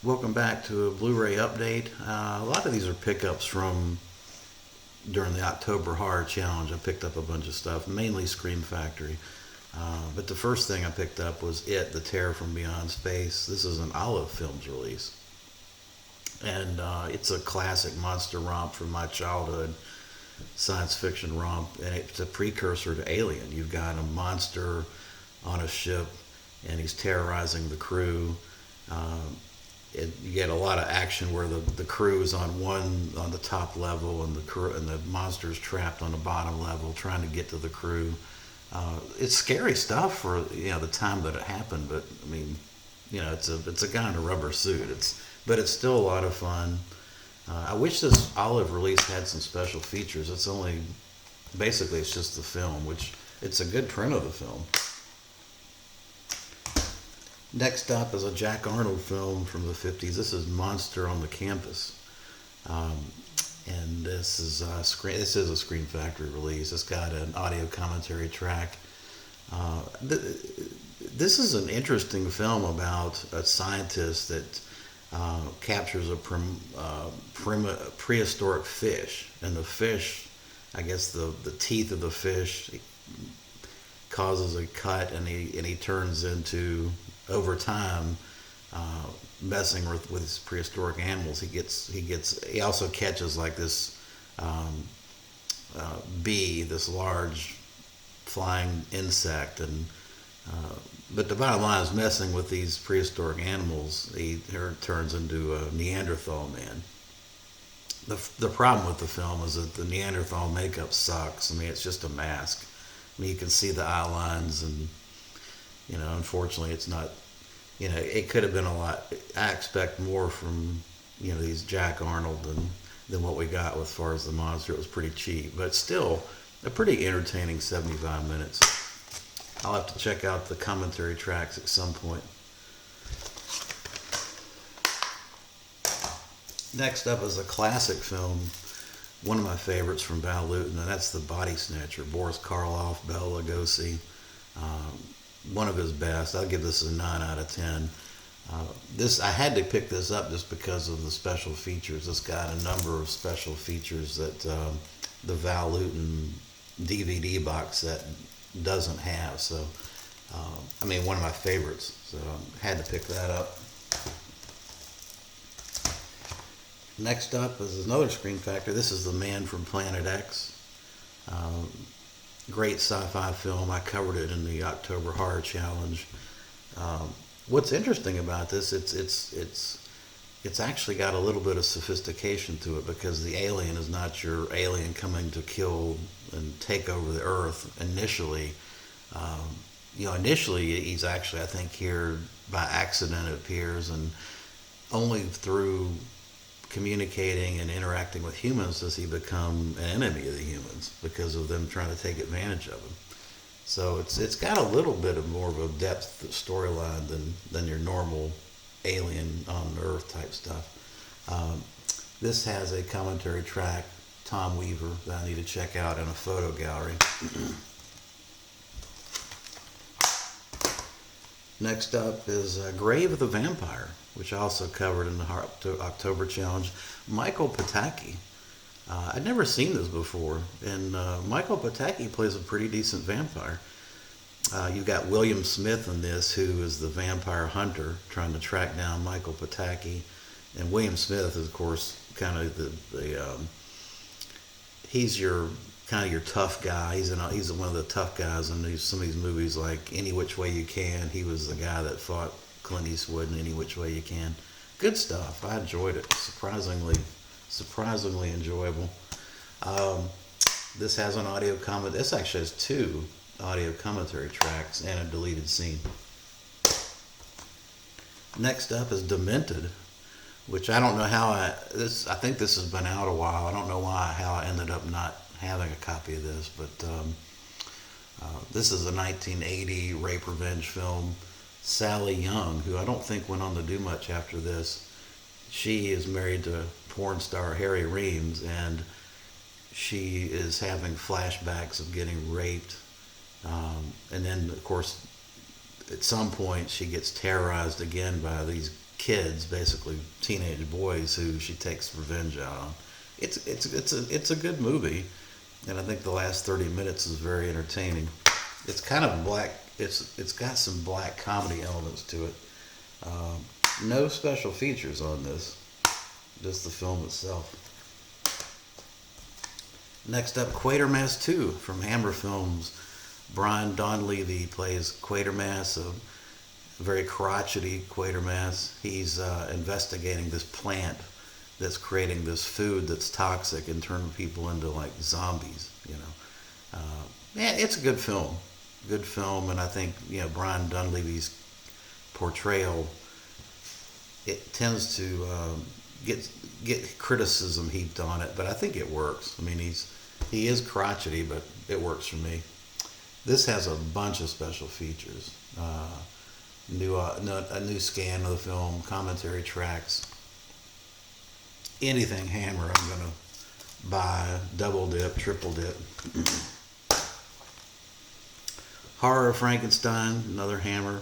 Welcome back to a Blu Ray update. A lot of these are pickups from during the October Horror Challenge. I picked up a bunch of stuff, mainly Scream Factory. But the first thing I picked up was The Terror from Beyond Space. This is an Olive Films release. And it's a classic monster romp from my childhood, science fiction romp. And it's a precursor to Alien. You've got a monster on a ship, and he's terrorizing the crew. Um, you get a lot of action where the crew is on the top level, and the monster's trapped on the bottom level trying to get to the crew. It's scary stuff for the time that it happened, but I mean, it's a guy in a rubber suit. But it's still a lot of fun. I wish this Olive release had some special features. It's just the film, which it's a good print of the film. Next up is a Jack Arnold film from the 50s. This is Monster on the Campus. Um, and this is a Screen Factory release. It's got an audio commentary track. This is an interesting film about a scientist that captures a prehistoric fish. And the fish, I guess the teeth of the fish causes a cut, and he turns into, over time, messing with his prehistoric animals. He also catches like this bee, this large flying insect, and but the bottom line is, messing with these prehistoric animals, he turns into a Neanderthal man. The problem with the film is that the Neanderthal makeup sucks. I mean, it's just a mask. I mean, you can see the eye lines, and unfortunately, it's not. It could have been a lot. I expect more from these Jack Arnold than what we got as far as the monster. It was pretty cheap, but still a pretty entertaining 75 minutes. I'll have to check out the commentary tracks at some point. Next up is a classic film, one of my favorites from Val Lewton, and that's The Body Snatcher. Boris Karloff, Bela Lugosi. One of his best. I'll give this a 9 out of 10. I had to pick this up just because of the special features. It's got a number of special features that the Val Lewton DVD box set doesn't have. So, one of my favorites. So I had to pick that up. Next up is another Screen Factor. This is The Man from Planet X. Great sci-fi film. I covered it in the October Horror Challenge. What's interesting about this, it's actually got a little bit of sophistication to it, because the alien is not your alien coming to kill and take over the Earth initially. Initially he's actually, I think, here by accident, it appears, and only through communicating and interacting with humans does he become an enemy of the humans, because of them trying to take advantage of him. So it's got a little bit of more of a depth storyline than your normal alien on Earth type stuff. This has a commentary track, Tom Weaver, that I need to check out in a photo gallery. Next up is Grave of the Vampire, which I also covered in the October Challenge. Michael Pataki. I'd never seen this before, and Michael Pataki plays a pretty decent vampire. You've got William Smith in this, who is the vampire hunter trying to track down Michael Pataki, and William Smith is, of course, kind of he's your tough guy. He's one of the tough guys in some of these movies, like Any Which Way You Can. He was the guy that fought Clint Eastwood in Any Which Way You Can. Good stuff. I enjoyed it. Surprisingly enjoyable. This has an audio comment. This actually has 2 audio commentary tracks and a deleted scene. Next up is Demented, which I don't know how I think this has been out a while. I don't know how I ended up not having a copy of this, but this is a 1980 rape revenge film. Sally Young, who I don't think went on to do much after this, she is married to porn star Harry Reams, and she is having flashbacks of getting raped, and then, of course, at some point she gets terrorized again by these kids, basically teenage boys, who she takes revenge out on. It's a good movie, and I think the last 30 minutes is very entertaining. It's kind of black. It's got some black comedy elements to it. Um, no special features on this, just the film itself. Next up, Quatermass 2 from Hammer Films. Brian Donlevy plays Quatermass, a very crotchety Quatermass. He's investigating this plant that's creating this food that's toxic and turning people into like zombies. Yeah, it's a good film. Good film, and I think Brian Dunleavy's portrayal, it tends to get criticism heaped on it, but I think it works. I mean, he is crotchety, but it works for me. This has a bunch of special features. A new scan of the film, commentary tracks, anything Hammer I'm gonna buy, double dip, triple dip. Horror of Frankenstein, another Hammer.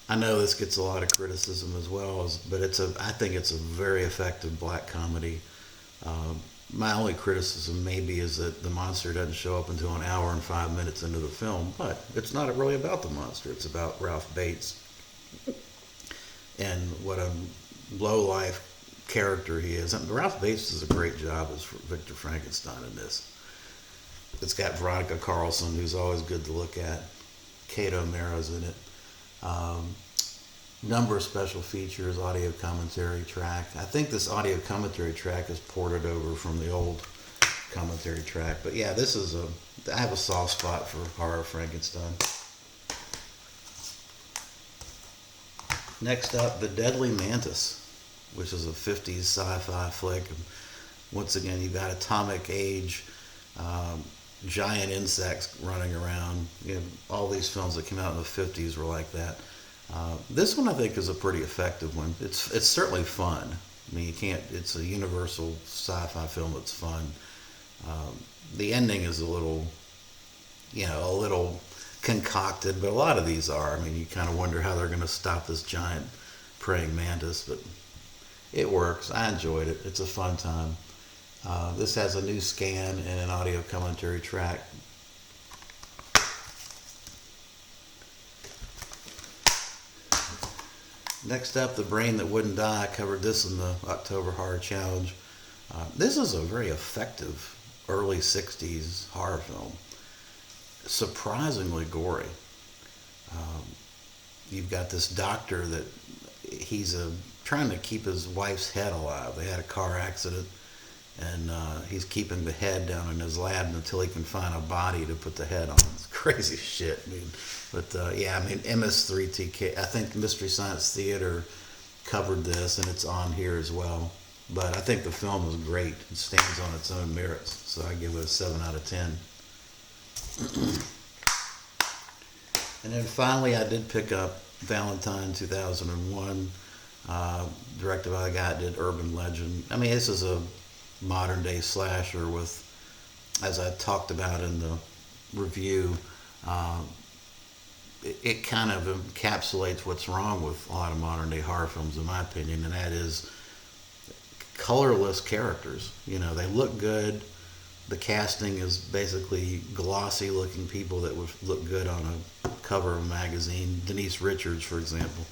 I know this gets a lot of criticism as well, but I think it's a very effective black comedy. My only criticism maybe is that the monster doesn't show up until an hour and 5 minutes into the film, but it's not really about the monster. It's about Ralph Bates and what a low-life character he is. And Ralph Bates does a great job as Victor Frankenstein in this. It's got Veronica Carlson, who's always good to look at. Kate O'Mara's in it. Number of special features, audio commentary track. I think this audio commentary track is ported over from the old commentary track. But yeah, I have a soft spot for Horror of Frankenstein. Next up, The Deadly Mantis, which is a 50s sci-fi flick. Once again, you've got atomic age, giant insects running around. All these films that came out in the 50s were like that. This one I think is a pretty effective one. It's certainly fun. I mean, it's a universal sci-fi film that's fun. The ending is a little concocted, but a lot of these are. I mean, you kind of wonder how they're going to stop this giant praying mantis, but it works. I enjoyed it. It's a fun time. This has a new scan and an audio commentary track. Next up, The Brain That Wouldn't Die. I covered this in the October Horror Challenge. This is a very effective early 60s horror film. Surprisingly gory. You've got this doctor that he's trying to keep his wife's head alive. They had a car accident, and he's keeping the head down in his lab until he can find a body to put the head on. It's crazy shit, I mean. But MS3TK, I think Mystery Science Theater covered this, and it's on here as well. But I think the film is great. It stands on its own merits, so I give it a 7 out of 10. And then finally, I did pick up Valentine 2001, directed by the guy that did Urban Legend. I mean, this is a modern day slasher with, as I talked about in the review, it kind of encapsulates what's wrong with a lot of modern day horror films, in my opinion, and that is colorless characters. They look good. The casting is basically glossy looking people that would look good on a cover of a magazine. Denise Richards, for example.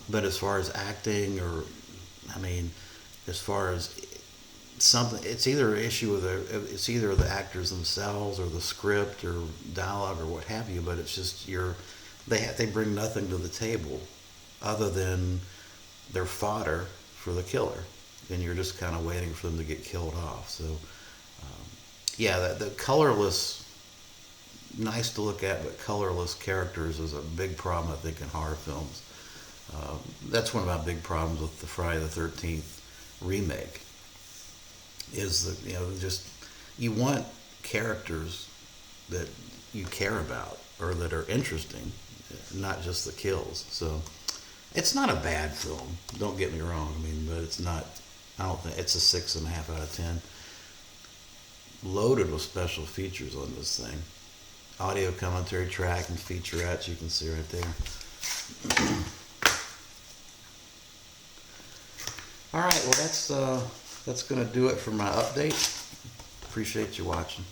But as far as acting, as far as something, it's either an issue with it's either the actors themselves or the script or dialogue or what have you, but it's just they bring nothing to the table other than their fodder for the killer, and you're just kind of waiting for them to get killed off. So the colorless, nice to look at but colorless characters is a big problem, I think, in horror films. That's one of my big problems with the Friday the 13th remake. Is that you want characters that you care about or that are interesting, not just the kills. So it's not a bad film, don't get me wrong. But it's not. I don't think it's a 6.5 out of 10. Loaded with special features on this thing. audio commentary track and featurettes you can see right there. All right, well that's gonna do it for my update. Appreciate you watching.